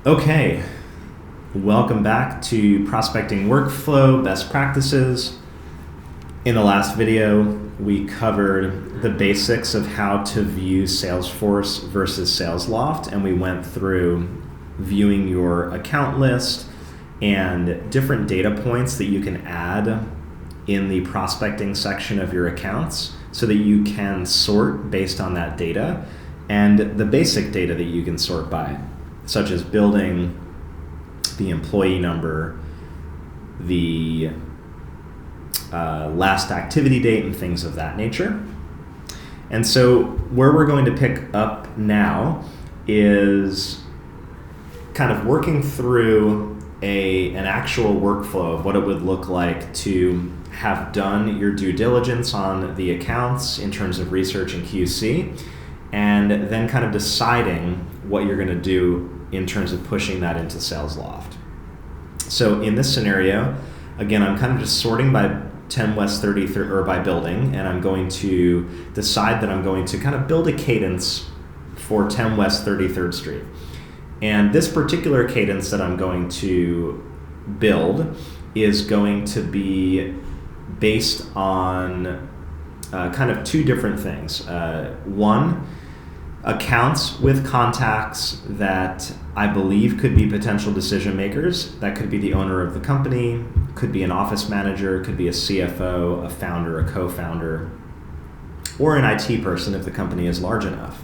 Okay, welcome back to Prospecting Workflow Best Practices. In the last video, we covered the basics of how to view Salesforce versus SalesLoft, and we went through viewing your account list and different data points that you can add in the prospecting section of your accounts so that you can sort based on that data and the basic data that you can sort by, such as building, the employee number, the last activity date, and things of that nature. And so where we're going to pick up now is kind of working through an actual workflow of what it would look like to have done your due diligence on the accounts in terms of research and QC, and then kind of deciding what you're going to do in terms of pushing that into SalesLoft. So in this scenario, again, I'm kind of just sorting by 10 West 33rd, or by building, and I'm going to decide that I'm going to kind of build a cadence for 10 West 33rd Street. And this particular cadence that I'm going to build is going to be based on kind of two different things. One, accounts with contacts that I believe could be potential decision makers. That could be the owner of the company, could be an office manager, could be a CFO, a founder, a co-founder, or an IT person if the company is large enough.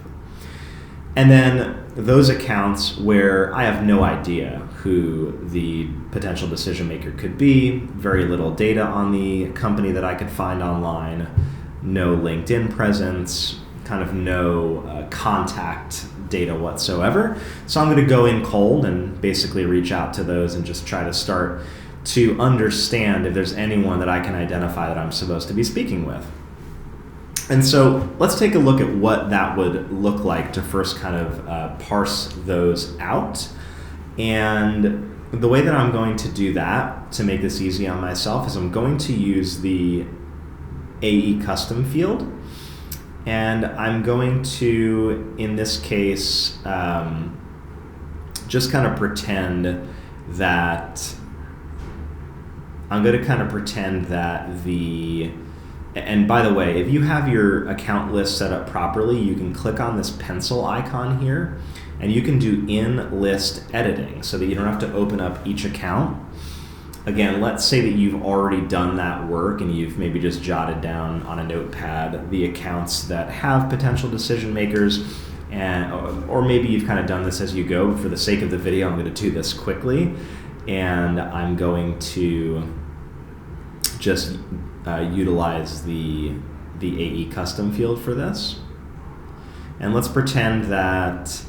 And then those accounts where I have no idea who the potential decision maker could be, very little data on the company that I could find online, no LinkedIn presence, kind of no contact data whatsoever. So I'm going to go in cold and basically reach out to those and just try to start to understand if there's anyone that I can identify that I'm supposed to be speaking with. And so let's take a look at what that would look like to first kind of parse those out. And the way that I'm going to do that to make this easy on myself is I'm going to use the AE custom field. And I'm going to, in this case, just kind of pretend that and by the way, if you have your account list set up properly, you can click on this pencil icon here, and you can do in-list editing so that you don't have to open up each account. Again, let's say that you've already done that work and you've maybe just jotted down on a notepad the accounts that have potential decision makers, or maybe you've kind of done this as you go. But for the sake of the video, I'm going to do this quickly, and I'm going to just utilize the AE custom field for this. And let's pretend that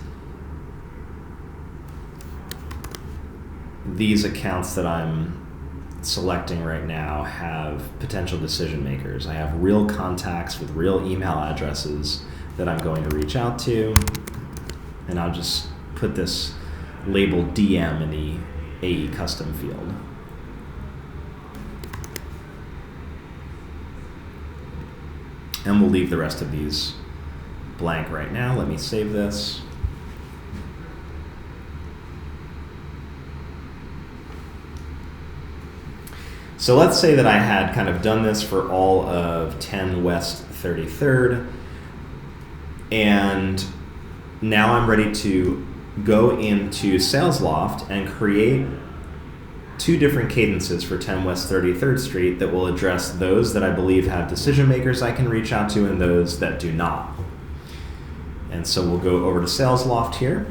these accounts that I'm selecting right now have potential decision makers. I have real contacts with real email addresses that I'm going to reach out to, and I'll just put this label DM in the AE custom field. And we'll leave the rest of these blank right now. Let me save this. So let's say that I had kind of done this for all of 10 West 33rd, and now I'm ready to go into SalesLoft and create two different cadences for 10 West 33rd Street that will address those that I believe have decision makers I can reach out to and those that do not. And so we'll go over to SalesLoft here,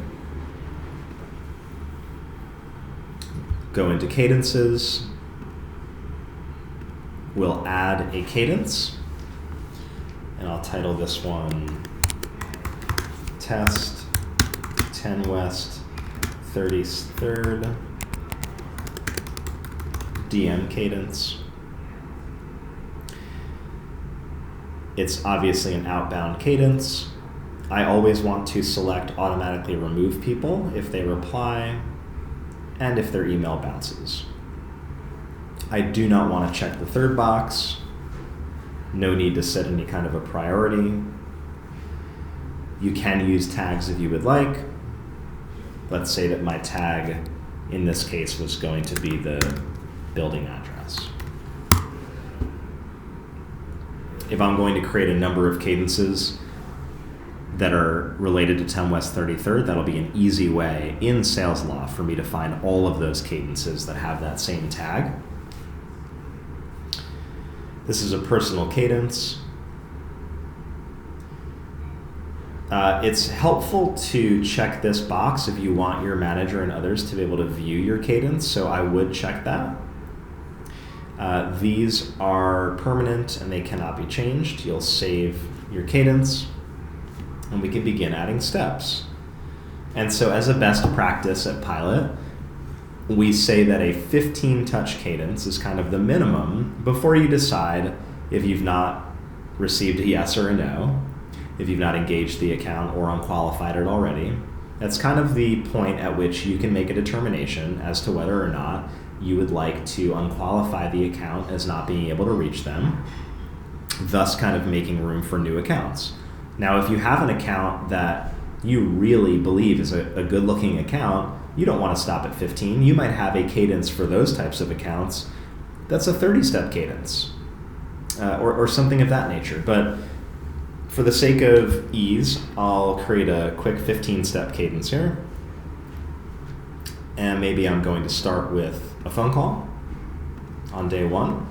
go into cadences, we'll add a cadence, and I'll title this one Test 10 West 33rd DM cadence. It's obviously an outbound cadence. I always want to select automatically remove people if they reply and if their email bounces. I do not want to check the third box. No need to set any kind of a priority. You can use tags if you would like. let's say that my tag in this case was going to be the building address. If I'm going to create a number of cadences that are related to 10 West 33rd, that'll be an easy way in SalesLoft for me to find all of those cadences that have that same tag. This is a personal cadence. It's helpful to check this box if you want your manager and others to be able to view your cadence, so I would check that. These are permanent and they cannot be changed. You'll save your cadence and we can begin adding steps. And so as a best practice at Pilot, we say that a 15 touch cadence is kind of the minimum before you decide if you've not received a yes or a no, if you've not engaged the account or unqualified it already. That's kind of the point at which you can make a determination as to whether or not you would like to unqualify the account as not being able to reach them, thus kind of making room for new accounts. Now, if you have an account that you really believe is a good-looking account, you don't want to stop at 15. You might have a cadence for those types of accounts that's a 30-step cadence or something of that nature. But for the sake of ease, I'll create a quick 15-step cadence here. And maybe I'm going to start with a phone call on day one.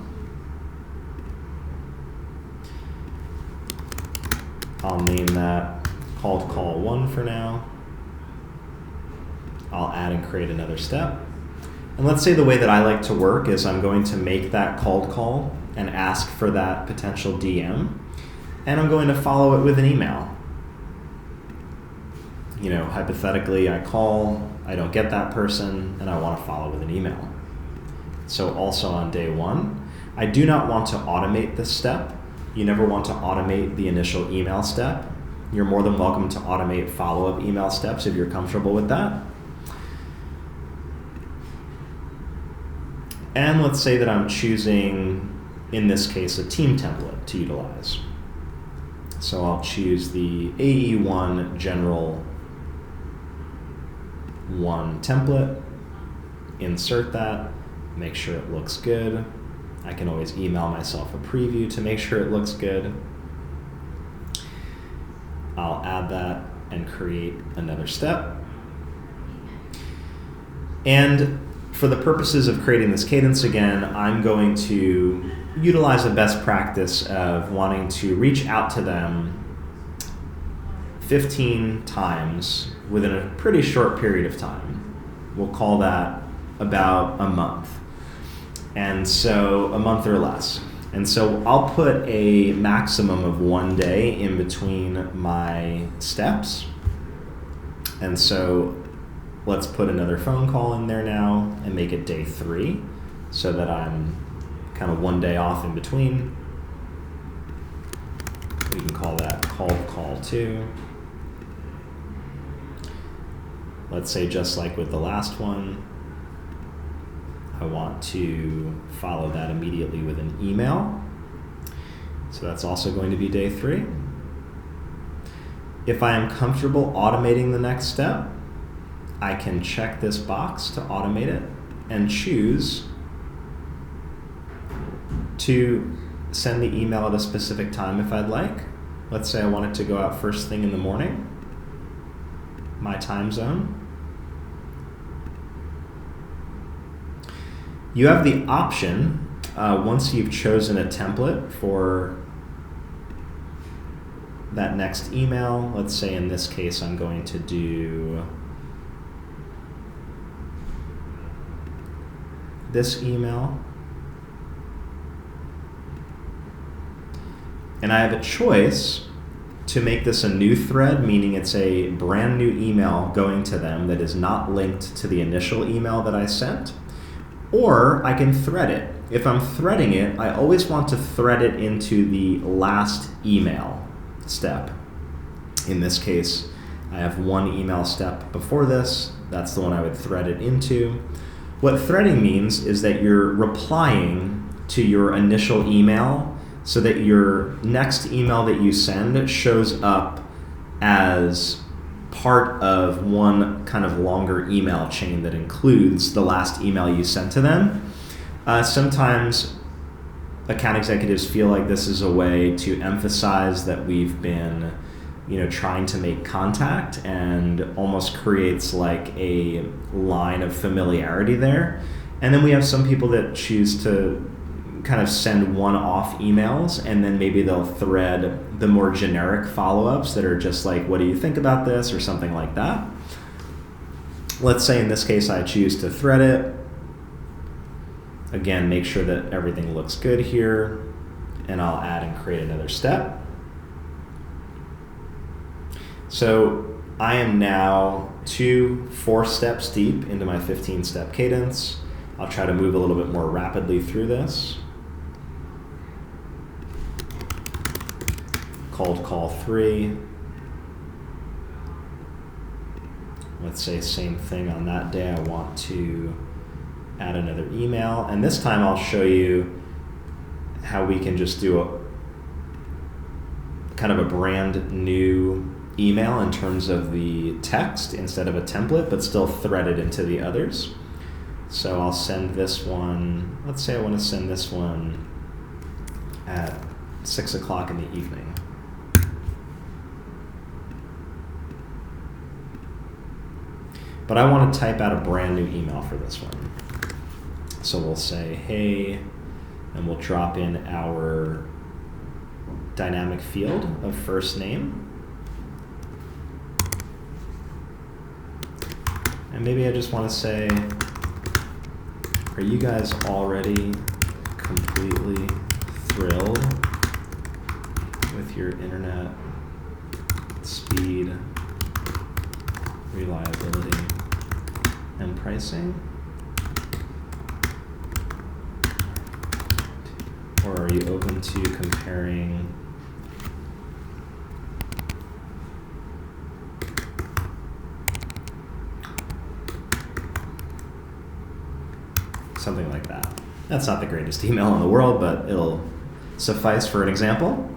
I'll name that called call 1 for now. I'll add and create another step. And let's say the way that I like to work is I'm going to make that called call and ask for that potential DM. And I'm going to follow it with an email. You know, hypothetically, I call, I don't get that person, and I want to follow with an email. So also on day one, I do not want to automate this step. You never want to automate the initial email step. You're more than welcome to automate follow-up email steps if you're comfortable with that. And let's say that I'm choosing, in this case, a team template to utilize. So I'll choose the AE1 General 1 template, insert that, make sure it looks good. I can always email myself a preview to make sure it looks good. I'll add that and create another step. And for the purposes of creating this cadence again, I'm going to utilize a best practice of wanting to reach out to them 15 times within a pretty short period of time. We'll call that about a month. And so a month or less. And so I'll put a maximum of 1 day in between my steps. And so let's put another phone call in there now and make it day 3 so that I'm kind of 1 day off in between. We can call that called call 2. Let's say just like with the last one, I want to follow that immediately with an email. So that's also going to be day 3. If I am comfortable automating the next step, I can check this box to automate it and choose to send the email at a specific time if I'd like. Let's say I want it to go out first thing in the morning, my time zone. You have the option, once you've chosen a template for that next email, let's say in this case I'm going to do this email. And I have a choice to make this a new thread, meaning it's a brand new email going to them that is not linked to the initial email that I sent. Or I can thread it. If I'm threading it, I always want to thread it into the last email step. In this case, I have 1 email step before this. That's the one I would thread it into. What threading means is that you're replying to your initial email so that your next email that you send shows up as part of one kind of longer email chain that includes the last email you sent to them. Sometimes account executives feel like this is a way to emphasize that we've been trying to make contact, and almost creates like a line of familiarity there. And then we have some people that choose to kind of send one-off emails, and then maybe they'll thread the more generic follow-ups that are just like, what do you think about this, or something like that. Let's say in this case I choose to thread it. Again, make sure that everything looks good here, and I'll add and create another step. So I am now 4 steps deep into my 15-step cadence. I'll try to move a little bit more rapidly through this. Cold call 3. Let's say same thing on that day. I want to add another email, and this time I'll show you how we can just do a kind of a brand new email in terms of the text instead of a template, but still threaded into the others. So I'll send this one, let's say I want to send this one at 6 o'clock in the evening. But I want to type out a brand new email for this one. So we'll say, hey, and we'll drop in our dynamic field of first name. And maybe I just want to say, are you guys already completely thrilled with your internet speed, reliability, and pricing? Or are you open to comparing something like that? That's not the greatest email in the world, but it'll suffice for an example.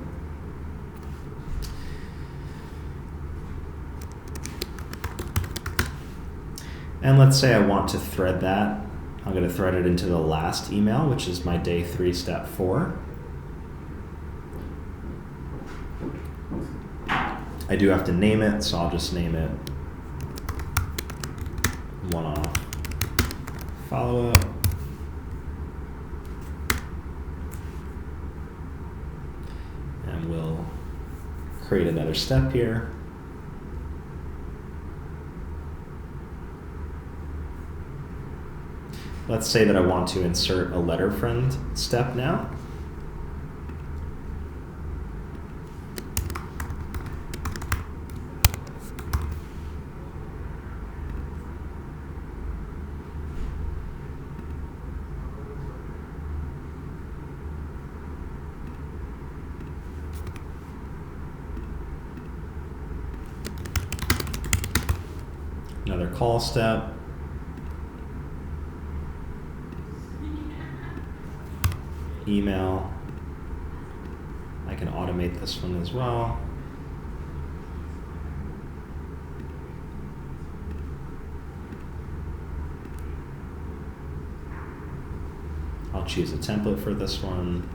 And let's say I want to thread that. I'm going to thread it into the last email, which is my day 3, step 4. I do have to name it, so I'll just name it one-off follow-up. And we'll create another step here. Let's say that I want to insert a letter friend step now. Another call step. Email. I can automate this one as well. I'll choose a template for this one.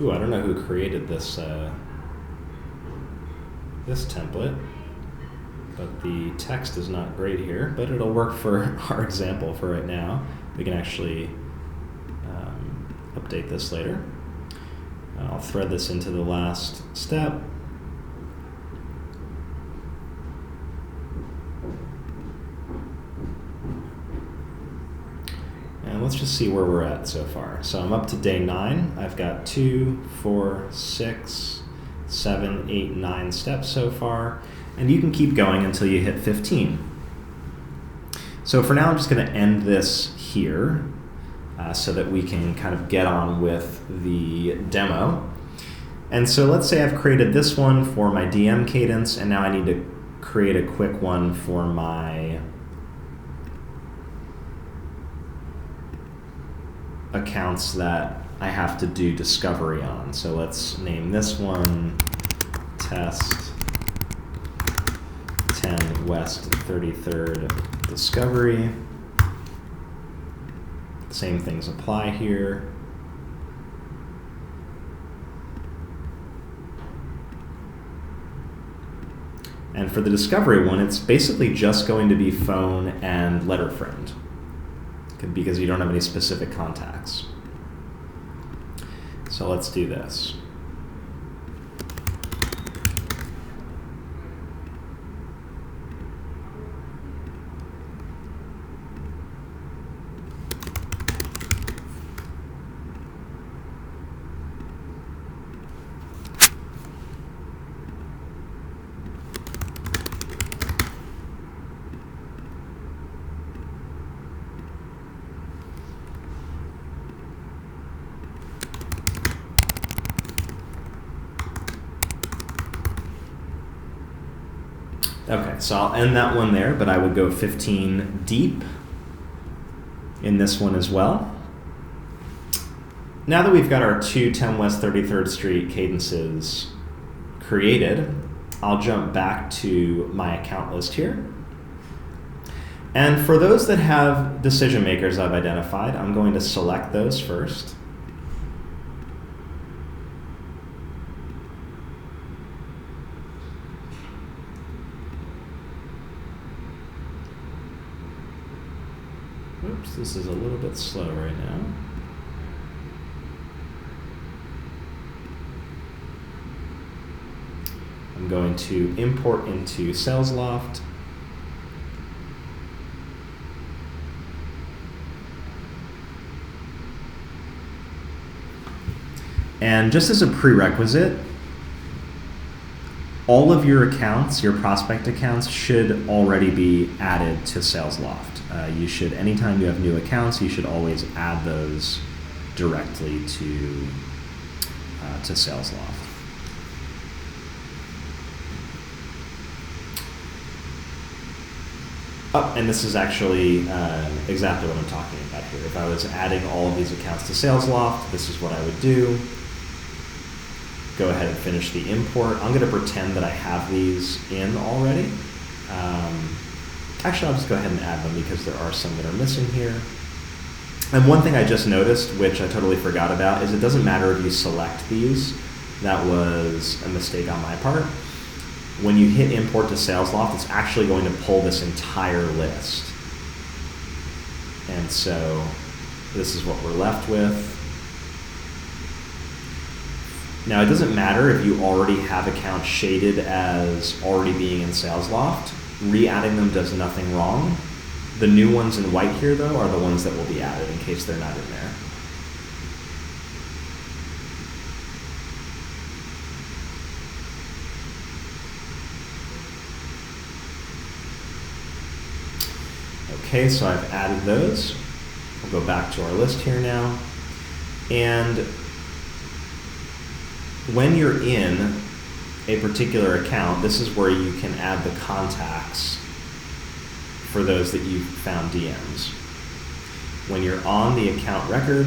Ooh, I don't know who created this this template, but the text is not great here, but it'll work for our example for right now. We can actually update this later. I'll thread this into the last step. And let's just see where we're at so far. So I'm up to day 9. I've got 2, 4, 6, 7, 8, 9 steps so far. And you can keep going until you hit 15. So for now, I'm just going to end this here so that we can kind of get on with the demo. And so let's say I've created this one for my DM cadence, and now I need to create a quick one for my accounts that I have to do discovery on. So let's name this one test 10 West 33rd discovery. Same things apply here. And for the discovery one, it's basically just going to be phone and letter friend, because you don't have any specific contacts. So let's do this. Okay, so I'll end that one there, but I would go 15 deep in this one as well. Now that we've got our two 10 West 33rd Street cadences created, I'll jump back to my account list here. And for those that have decision makers I've identified, I'm going to select those first. Oops, this is a little bit slow right now. I'm going to import into SalesLoft. And just as a prerequisite, all of your accounts, your prospect accounts, should already be added to SalesLoft. You should, anytime you have new accounts, you should always add those directly to SalesLoft. Oh, and this is actually exactly what I'm talking about here. If I was adding all of these accounts to SalesLoft, this is what I would do. Go ahead and finish the import. I'm going to pretend that I have these in already. Actually, I'll just go ahead and add them because there are some that are missing here. And one thing I just noticed, which I totally forgot about, is it doesn't matter if you select these. That was a mistake on my part. When you hit import to SalesLoft, it's actually going to pull this entire list. And so this is what we're left with. Now, it doesn't matter if you already have accounts shaded as already being in SalesLoft. Re-adding them does nothing wrong. The new ones in white here, though, are the ones that will be added in case they're not in there. Okay, so I've added those. We'll go back to our list here now. And when you're in a particular account, this is where you can add the contacts for those that you've found DMs. When you're on the account record,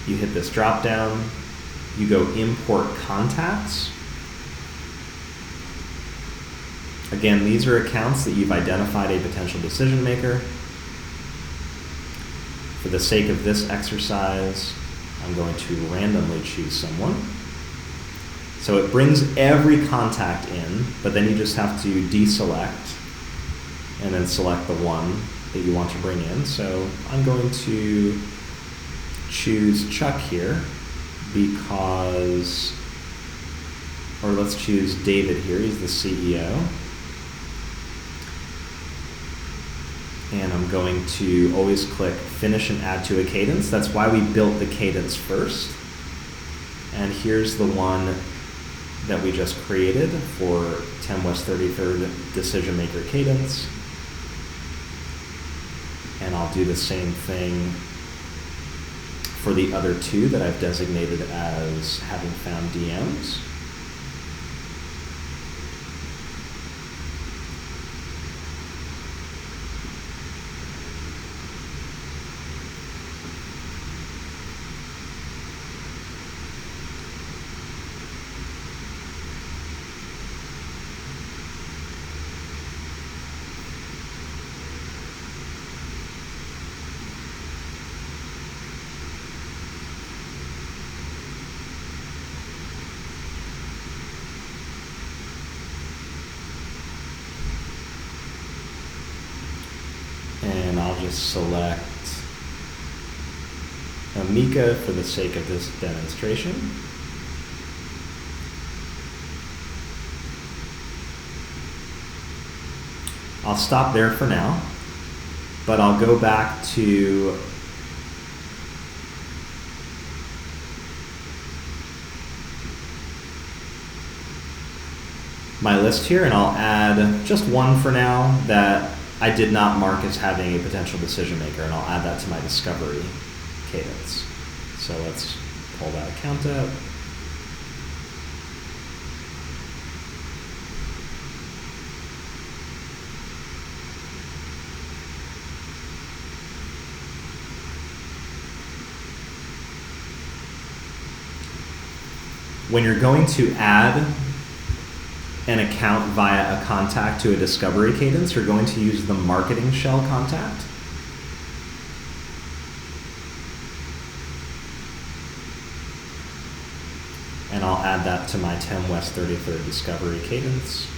you hit this drop down, you go import contacts. Again, these are accounts that you've identified a potential decision maker. For the sake of this exercise, I'm going to randomly choose someone. So it brings every contact in, but then you just have to deselect and then select the one that you want to bring in. So I'm going to choose Chuck here because, or let's choose David here, he's the CEO. And I'm going to always click Finish and Add to a Cadence. That's why we built the cadence first. And here's the one that we just created for 10 West 33rd Decision Maker Cadence. And I'll do the same thing for the other two that I've designated as having found DMs. I'll just select Amica for the sake of this demonstration. I'll stop there for now, but I'll go back to my list here, and I'll add just one for now that I did not mark as having a potential decision maker, and I'll add that to my discovery cadence. So let's pull that account up. When you're going to add an account via a contact to a discovery cadence, you're going to use the marketing shell contact. And I'll add that to my 10 West 33rd discovery cadence.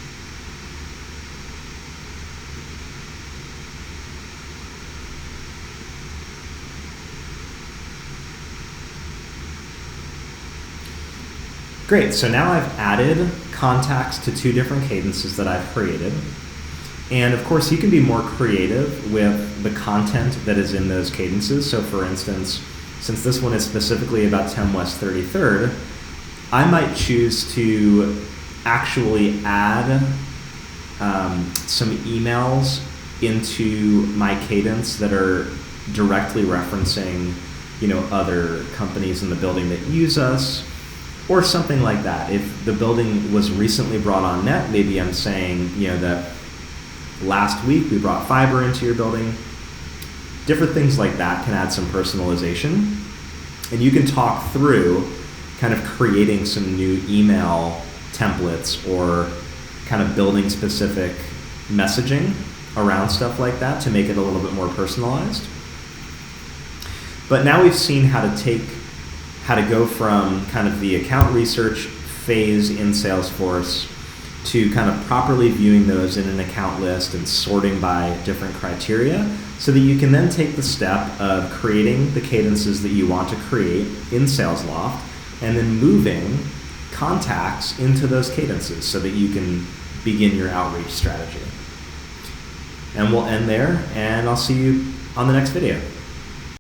Great, so now I've added contacts to two different cadences that I've created. And of course, you can be more creative with the content that is in those cadences. So for instance, since this one is specifically about 10 West 33rd, I might choose to actually add some emails into my cadence that are directly referencing, other companies in the building that use us, or something like that. If the building was recently brought on net, maybe I'm saying, that last week we brought fiber into your building. Different things like that can add some personalization. And you can talk through kind of creating some new email templates or kind of building specific messaging around stuff like that to make it a little bit more personalized. But now we've seen how to go from kind of the account research phase in Salesforce to kind of properly viewing those in an account list and sorting by different criteria so that you can then take the step of creating the cadences that you want to create in SalesLoft and then moving contacts into those cadences so that you can begin your outreach strategy. And we'll end there, and I'll see you on the next video.